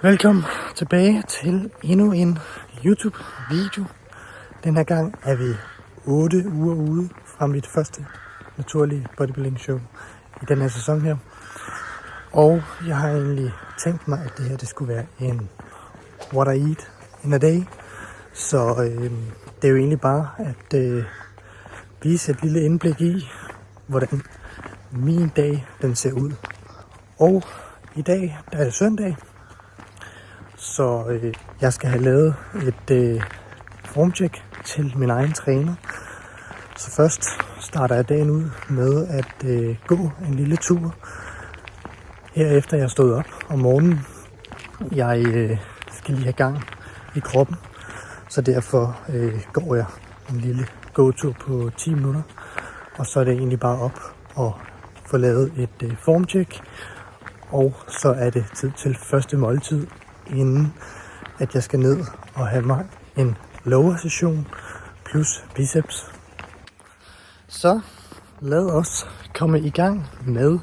Velkommen tilbage til endnu en YouTube-video. Den her gang er vi 8 uger ude fra mit første naturlige bodybuilding show i den her sæson her. Og jeg har egentlig tænkt mig, at det her det skulle være en what I eat in a day. Så det er jo egentlig bare at vise et lille indblik i, hvordan min dag den ser ud. Og i dag der er det søndag. Så jeg skal have lavet et formcheck til min egen træner. Så først starter jeg dagen ud med at gå en lille tur. Herefter jeg stod op om morgenen. Jeg skal lige have gang i kroppen. Så derfor går jeg en lille gåtur på 10 minutter. Og så er det egentlig bare op og få lavet et formcheck. Og så er det tid til første måltid, inden at jeg skal ned og have mig en lower session plus biceps. Så lad os komme i gang med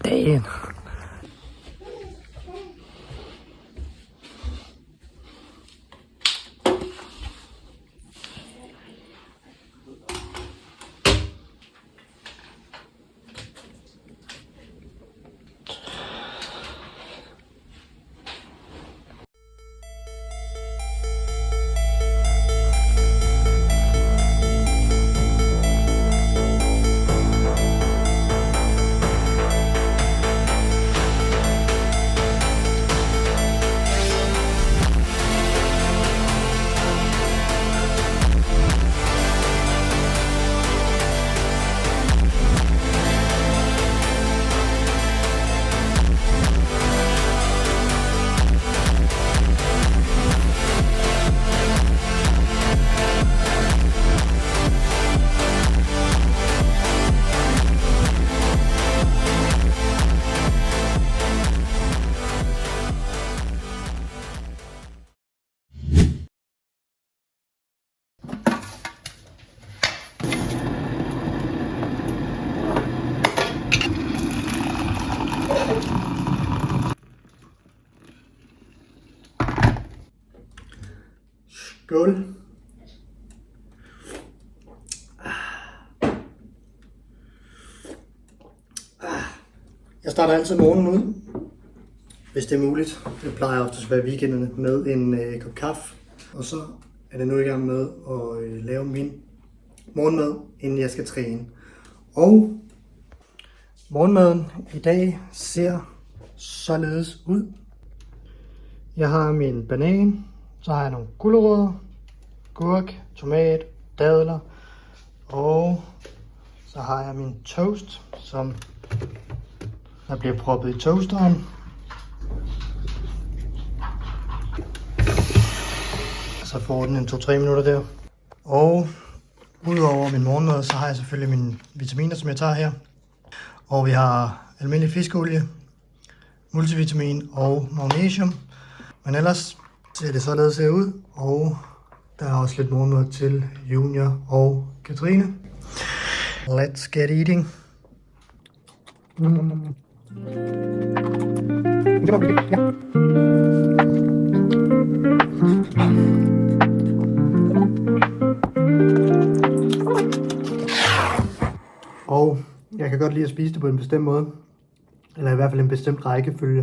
dagen. Skål. Jeg starter altid morgenen ud, hvis det er muligt. Det plejer ofte at være weekenderne med en kop kaffe. Og så er det nu i gang med at lave min morgenmad, inden jeg skal træne. Og morgenmaden i dag ser således ud. Jeg har min banan. Så har jeg nogle gulerødder, gurk, tomat, dadler, og så har jeg min toast, som der bliver proppet i toasteren. Så får den en 2-3 minutter der. Og udover min morgenmad, så har jeg selvfølgelig mine vitaminer, som jeg tager her. Og vi har almindelig fiskeolie, multivitamin og magnesium. Men ellers ser det således her ud, og der er også lidt morgenmad til Junior og Katrine. Let's get eating. Og jeg kan godt lide at spise det på en bestemt måde, eller i hvert fald en bestemt rækkefølge.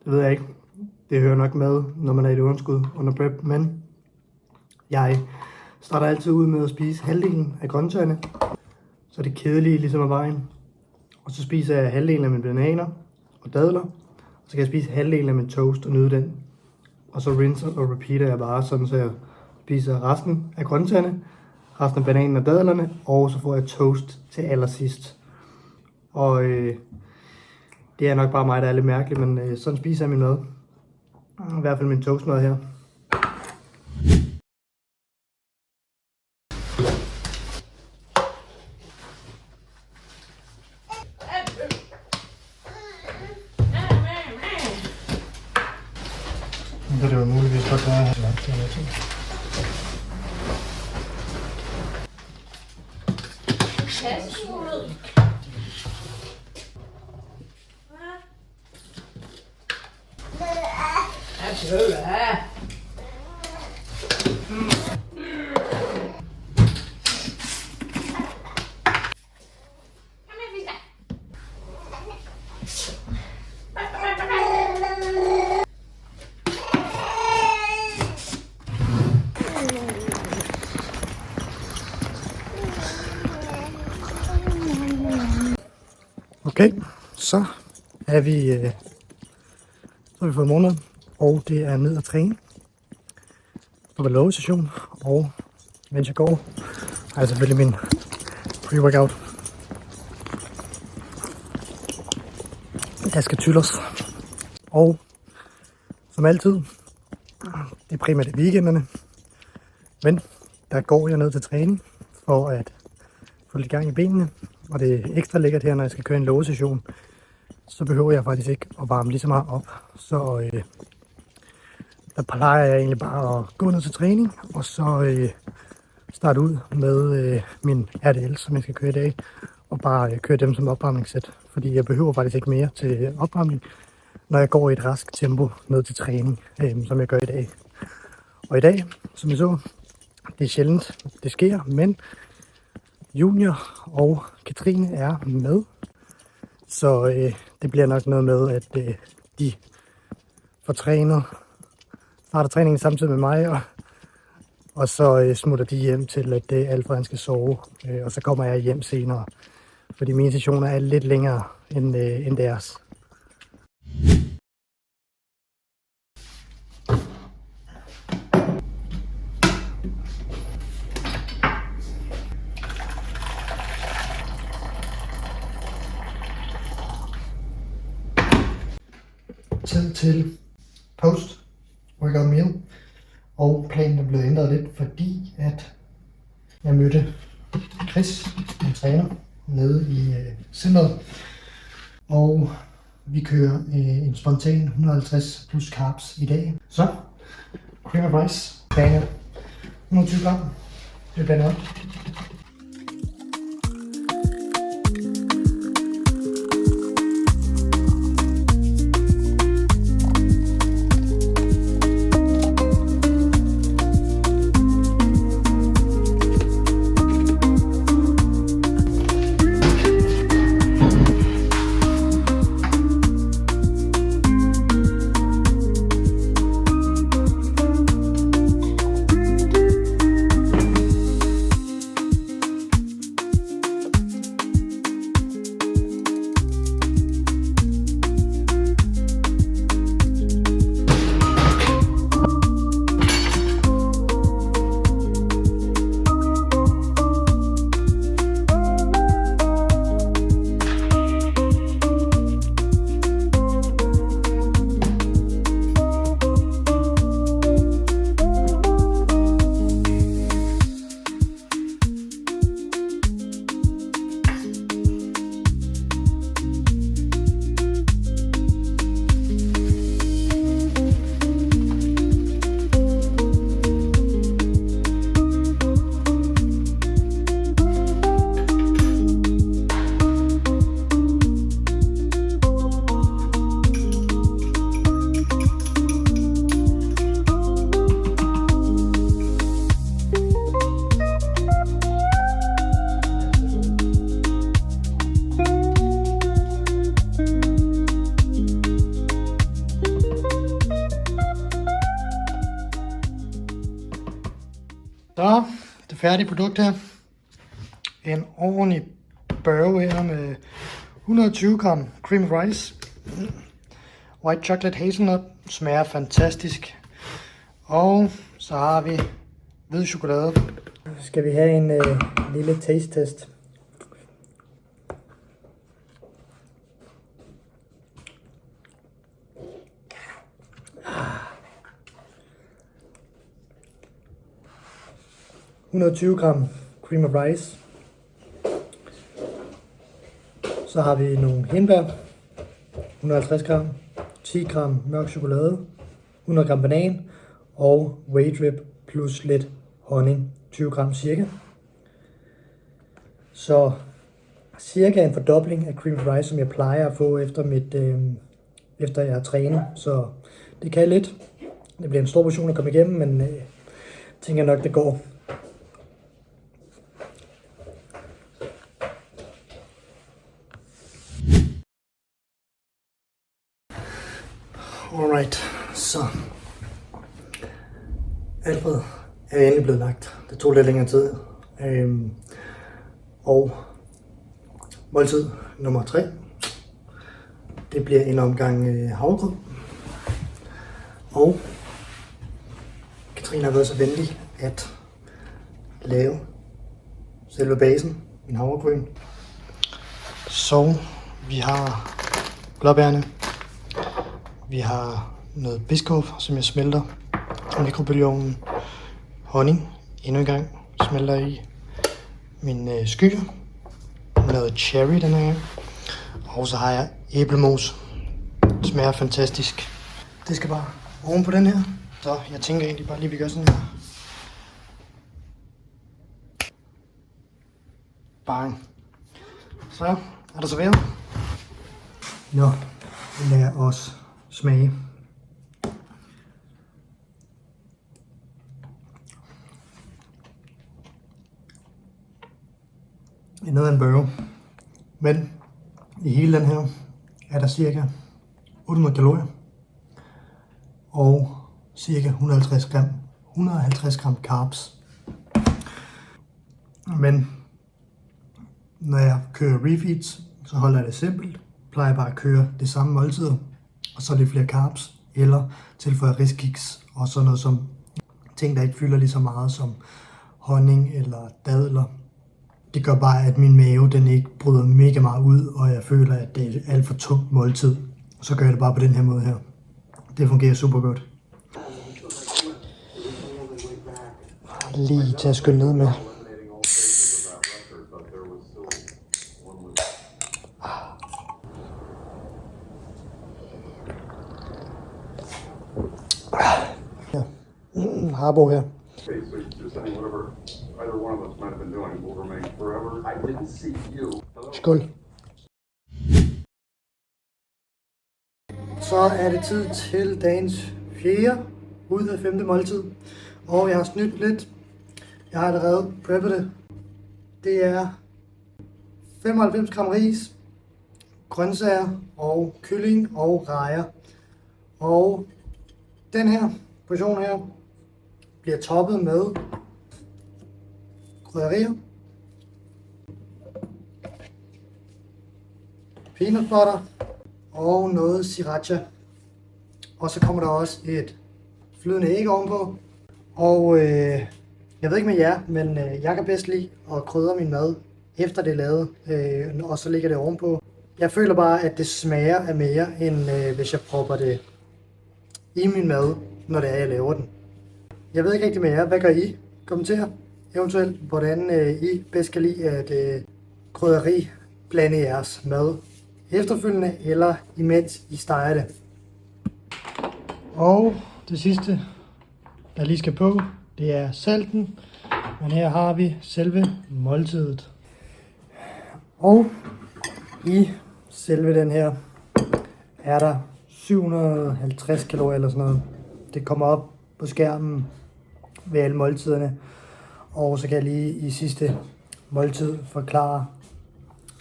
Det ved jeg ikke. Det hører nok med, når man er i et underskud under prep, men jeg starter altid ud med at spise halvdelen af grøntsagerne, så det kedelige ligesom af vejen. Og så spiser jeg halvdelen af mine bananer og dadler, og så kan jeg spise halvdelen af min toast og nyde den. Og så rinser og repeater jeg bare, sådan så jeg spiser resten af grøntsagerne, resten af bananen og dadlerne, og så får jeg toast til allersidst. Og det er nok bare mig, der er lidt mærkeligt, men sådan spiser jeg min mad. I hvert fald min toastmad her. Det er jo muligvis godt være her. Okay, så har vi fået morgenmad, og det er ned at træne på Valove-station, og mens jeg går, har jeg selvfølgelig min pre-workout. Jeg skal tylles, og som altid, det er primært i weekenderne, men der går jeg ned til træning for at få lidt gang i benene, og det er ekstra lækkert her, når jeg skal køre en lågesession, så behøver jeg faktisk ikke at varme lige så meget op. Så der plejer jeg egentlig bare at gå ned til træning, og så starte ud med min RDL, som jeg skal køre i dag, og bare køre dem som opvarmningssæt, fordi jeg behøver faktisk ikke mere til opvarmning, når jeg går i et rask tempo ned til træning, som jeg gør i dag. Og i dag, som I så, det er sjældent, det sker, men Junior og Katrine er med, så det bliver nok noget med, at de får starter træningen samtidig med mig, og så smutter de hjem til, at Alfred han skal sove, og så kommer jeg hjem senere, fordi mine sessioner er lidt længere end deres. Tid til post-workout meal, og planen er blevet ændret lidt, fordi at jeg mødte Chris, min træner, nede i centret, og vi kører en spontan 150 plus carbs i dag. Så cream of rice, banger 120 gram, det blander op. Så det færdige produkt her. En ordentlig børge her med 120 gram cream of rice. White chocolate hazelnut. Smager fantastisk. Og så har vi hvid chokolade. Skal vi have en lille taste test. Ah. 120 gram cream of rice. Så har vi nogle hindbær, 150 gram, 10 gram mørk chokolade, 100 gram banan og whey drip plus lidt honning, 20 gram cirka. Så cirka en fordobling af cream of rice, som jeg plejer at få efter jeg har trænet. Så det kan lidt. Det bliver en stor portion at komme igennem, men tænker nok, det går. Alright, så Alfred er endelig blevet lagt. Det tog lidt længere tid. Og måltid nummer 3. Det bliver en omgang havregrød. Og Katrine har været så venlig at lave selve basen, min havregryn. Så vi har blåbærne. Vi har noget biskop, som jeg smelter i mikrobølgeovnen. Honning, endnu en gang, smelter i. Min skyer. Noget cherry den her gang. Og så har jeg æblemos. Det smager fantastisk. Det skal bare oven på den her. Så jeg tænker egentlig bare lige, vi gør sådan her. Bang. Så er der serveret. Nå, lad os smage. Det er noget af en burger. Men i hele den her er der cirka 800 kalorier. Og cirka 150 gram carbs. Men når jeg kører refeeds, så holder jeg det simpelt. Plejer bare at køre det samme måltider, og så lidt flere carbs, eller tilføjer riskiks og sådan noget som ting, der ikke fylder lige så meget som honning eller dadler. Det gør bare, at min mave den ikke bryder mega meget ud, og jeg føler, at det er et alt for tungt måltid. Så gør jeg det bare på den her måde her. Det fungerer super godt. Lige til at skylle ned med. Ja. Harbo her. Skål. Så er det tid til dagens 4. ud af 5. måltid. Og jeg har snydt lidt. Jeg har allerede preppet det. Det er 95 gram ris, grøntsager og kylling og rejer. Og den her portion her bliver toppet med krydderier, peanut butter og noget sriracha. Og så kommer der også et flydende æg ovenpå. Og jeg ved ikke med jer, men jeg kan bedst lide at krydre min mad efter det er lavet, og så ligger det ovenpå. Jeg føler bare, at det smager af mere, end hvis jeg propper det i min mad, når det er, jeg laver den. Jeg ved ikke rigtig med jer. Hvad gør I? Kommenter eventuelt, hvordan I bedst kan lide at krydderi blande i jeres mad efterfølgende, eller imens I steger det. Og det sidste, der lige skal på, det er salten. Men her har vi selve måltidet. Og i selve den her er der 750 kalorier eller sådan noget. Det kommer op på skærmen ved alle måltiderne. Og så kan jeg lige i sidste måltid forklare,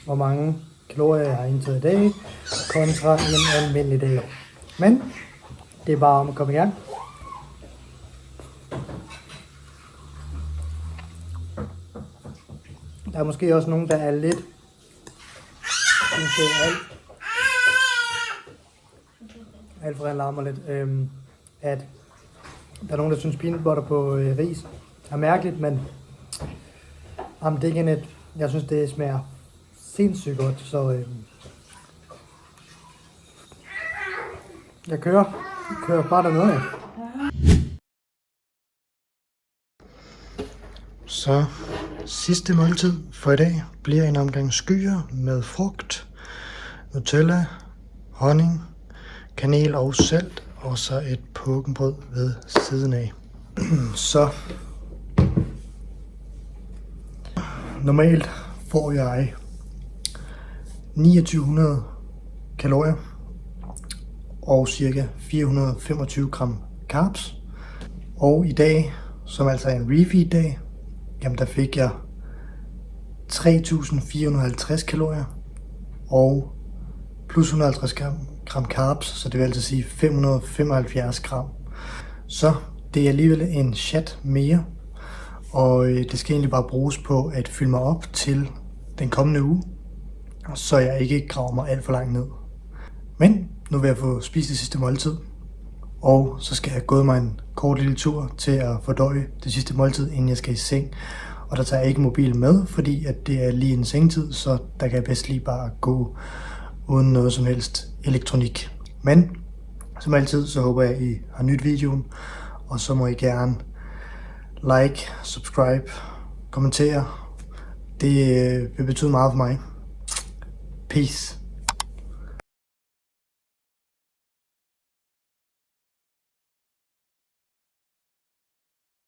hvor mange kalorier jeg har indtaget i dag, kontra en almindelig dag. Men det er bare om at komme i gang. Der er måske også nogen, der er lidt, Alfred larmer lidt, at der er nogen, der synes peanut butter på ris er mærkeligt, men det er ikke net. Jeg synes, det smager sindssygt godt, så jeg kører bare dernede af. Så sidste måltid for i dag bliver en omgang skyer med frugt, Nutella, honning, kanel og salt, og så et pukkenbrød ved siden af. Så normalt får jeg 2900 kalorier og cirka 425 gram carbs. Og i dag, som altså er en refeed dag, jamen der fik jeg 3.450 kalorier og plus 150 gram carbs, så det vil altså sige 575 gram. Så det er alligevel en chat mere, og det skal egentlig bare bruges på at fylde mig op til den kommende uge, så jeg ikke graver mig alt for langt ned. Men nu vil jeg få spist det sidste måltid, og så skal jeg gå mig en kort lille tur til at fordøje det sidste måltid, inden jeg skal i seng. Og der tager jeg ikke mobilen med, fordi at det er lige en sengetid, så der kan jeg bedst lige bare gå uden noget som helst elektronik. Men som altid, så håber jeg, I har nydt videoen, og så må I gerne like, subscribe, kommentere. Det vil betyde meget for mig. Peace.